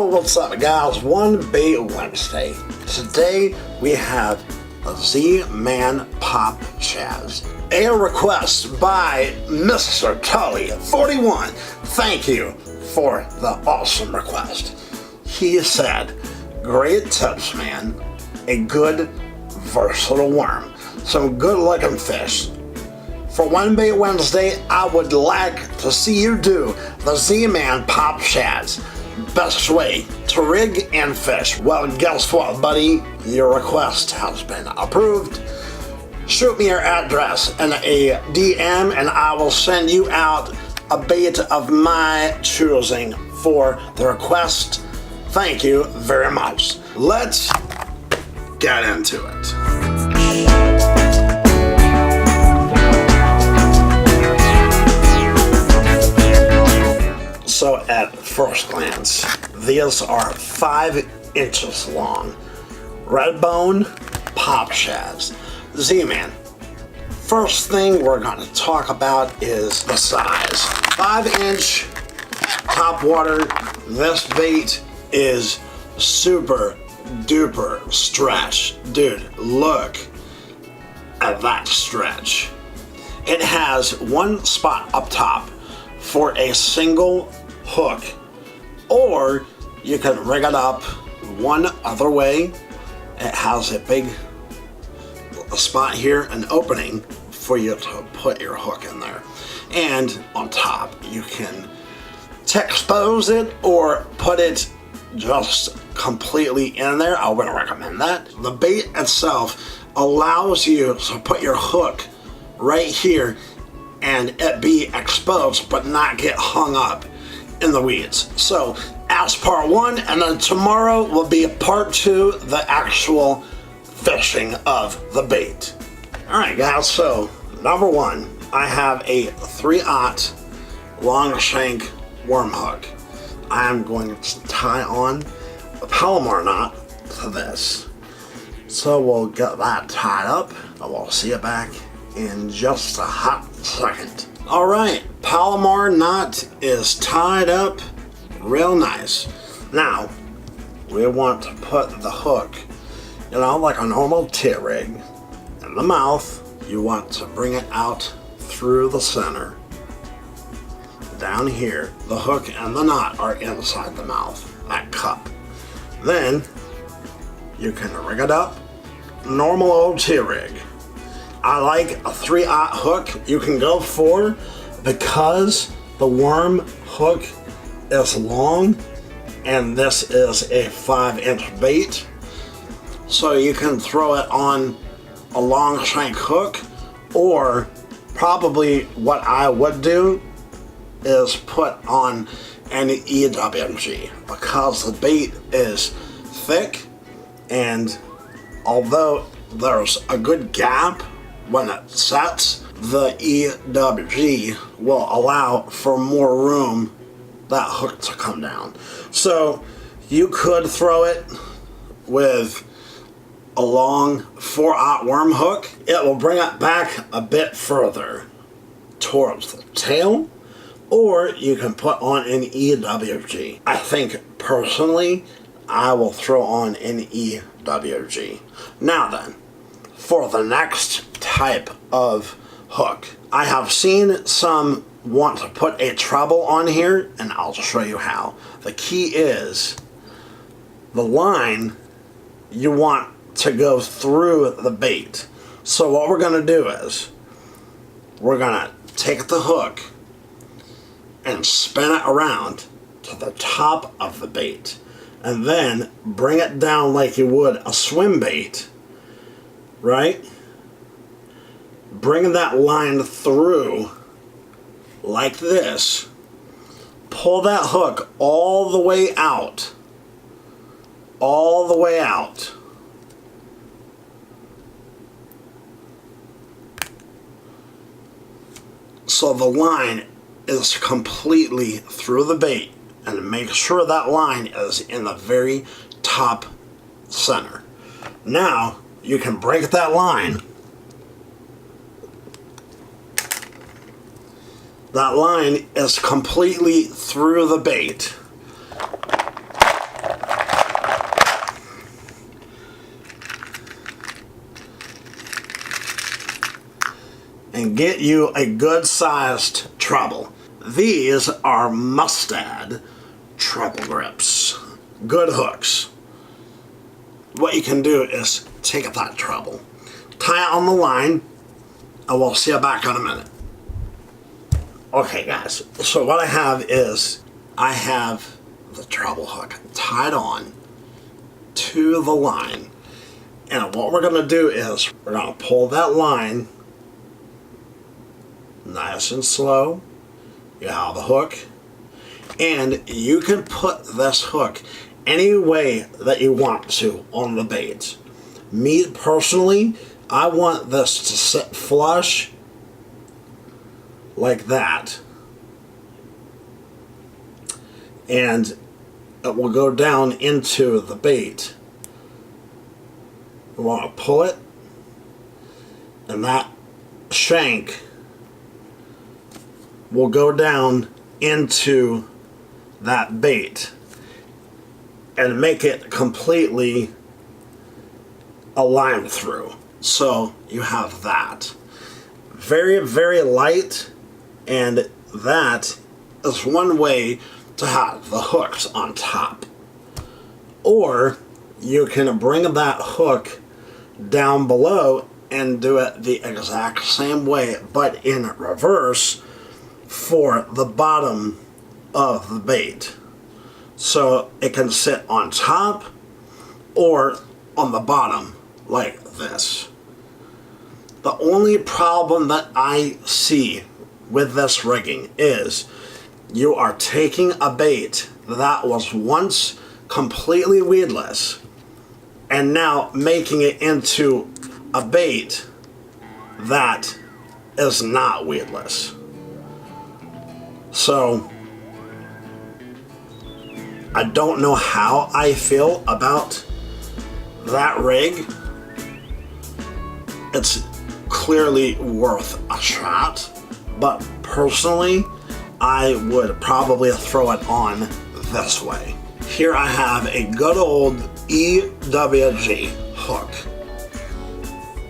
What's up guys, One Bait Wednesday. Today we have a Z-Man Pop Shadz. A request by Mr. Tully 41. Thank you for the awesome request. He said, great tips man, a good versatile worm, some good looking fish. For One Bait Wednesday, I would like to see you do the Z-Man Pop Shadz. Best way to rig and fish. Well, guess what, buddy? Your request has been approved. Shoot me your address in a DM and I will send you out a bait of my choosing for the request. Thank you very much. Let's get into it. So at first glance, these are 5 inches long. Red bone Pop Shadz. Z-Man. First thing we're going to talk about is the size. 5-inch top water. This bait is super duper stretch. Dude, look at that stretch. It has one spot up top for a single hook, or you can rig it up one other way. It has a big spot here, an opening for you to put your hook in there, and on top you can expose it or put it just completely in there. I wouldn't recommend that. The bait itself allows you to put your hook right here and it be exposed but not get hung up in the weeds. So that's part 1, and then tomorrow will be part 2, the actual fishing of the bait. Alright guys, so number 1, I have a 3/0 long shank worm hook. I'm going to tie on a Palomar knot to this. So we'll get that tied up and we'll see you back in just a hot second. Alright, Palomar knot is tied up real nice. Now, we want to put the hook, you know, like a normal tit rig, in the mouth. You want to bring it out through the center. Down here, the hook and the knot are inside the mouth, that cup. Then, you can rig it up, normal old tit rig. I like a 3/0 hook you can go for because the worm hook is long and this is a 5-inch bait. So you can throw it on a long shank hook, or probably what I would do is put on an EWG because the bait is thick, and although there's a good gap when it sets, the EWG will allow for more room that hook to come down. So you could throw it with a long 4/0 worm hook. It will bring it back a bit further towards the tail, or you can put on an EWG. I think personally I will throw on an EWG. Now then, for the next type of hook, I have seen some want to put a treble on here, and I'll show you how. The key is the line you want to go through the bait. So what we're going to do is we're going to take the hook and spin it around to the top of the bait, and then bring it down like you would a swim bait, right? Bring that line through like this. Pull that hook all the way out. All the way out. So the line is completely through the bait, and make sure that line is in the very top center. Now you can break that line. That line is completely through the bait. And get you a good sized treble. These are Mustad treble grips. Good hooks. What you can do is take that treble, tie it on the line, and we'll see you back in a minute. Okay guys, so what I have is, I have the treble hook tied on to the line. And what we're gonna do is, we're gonna pull that line nice and slow. You have the hook, and you can put this hook any way that you want to on the bait. Me personally, I want this to sit flush like that, and it will go down into the bait. You want to pull it, and that shank will go down into that bait and make it completely aligned through. So you have that. Very, very light. And that is one way to have the hooks on top. Or you can bring that hook down below and do it the exact same way, but in reverse for the bottom of the bait. So it can sit on top or on the bottom like this. The only problem that I see with this rigging is you are taking a bait that was once completely weedless and now making it into a bait that is not weedless. So I don't know how I feel about that rig. It's clearly worth a shot, but personally, I would probably throw it on this way. Here I have a good old EWG hook.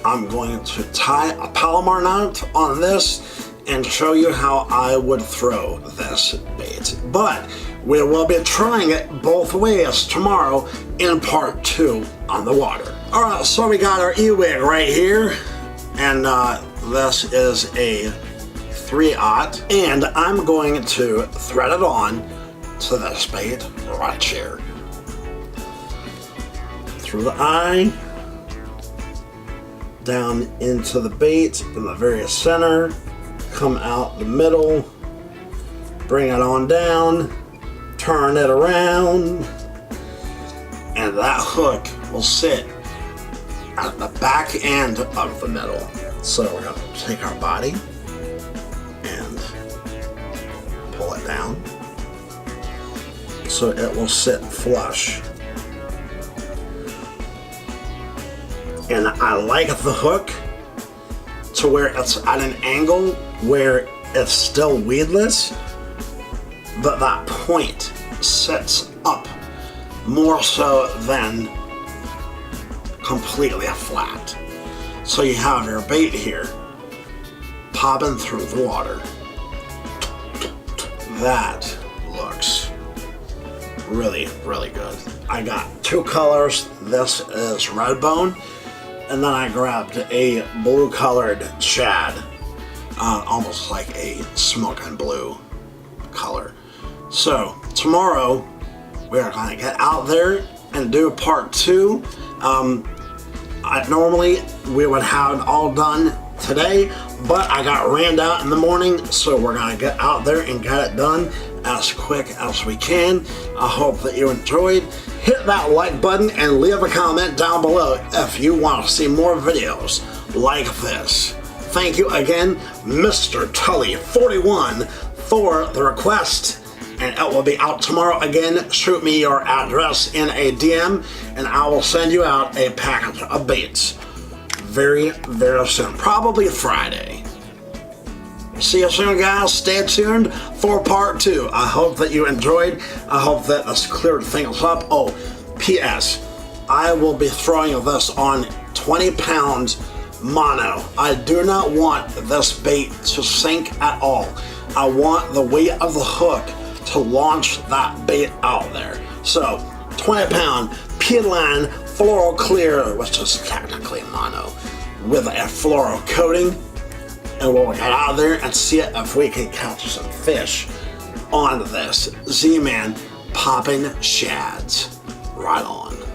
I'm going to tie a Palomar knot on this and show you how I would throw this bait. But we will be trying it both ways tomorrow in part 2 on the water. Alright, so we got our E-wig right here, and this is a 3/0, and I'm going to thread it on to this bait right here. Through the eye, down into the bait in the very center, come out the middle, bring it on down, turn it around, and that hook will sit at the back end of the middle. So we're going to take our body and pull it down so it will sit flush. And I like the hook to where it's at an angle where it's still weedless, but that point sits up more so than completely flat. So you have your bait here popping through the water. That looks really, really good. I got 2 colors. This is red bone, and then I grabbed a blue colored shad, almost like a smoking blue color. So tomorrow we are going to get out there and do part 2. Normally we would have it all done today, but I got ran out in the morning, so we're going to get out there and get it done as quick as we can. I hope that you enjoyed. Hit that like button and leave a comment down below if you want to see more videos like this. Thank you again, Mr. Tully 41 for the request, and it will be out tomorrow. Again, shoot me your address in a DM, and I will send you out a package of baits very, very soon, probably Friday. See you soon, guys. Stay tuned for part 2. I hope that you enjoyed. I hope that this cleared things up. Oh, P.S. I will be throwing this on 20 pounds mono. I do not want this bait to sink at all. I want the weight of the hook to launch that bait out there. So 20 pound P-line Flouroclear, which is technically mono, with a fluoro coating, and we'll get out there and see if we can catch some fish on this Z-Man popping shads. Right on.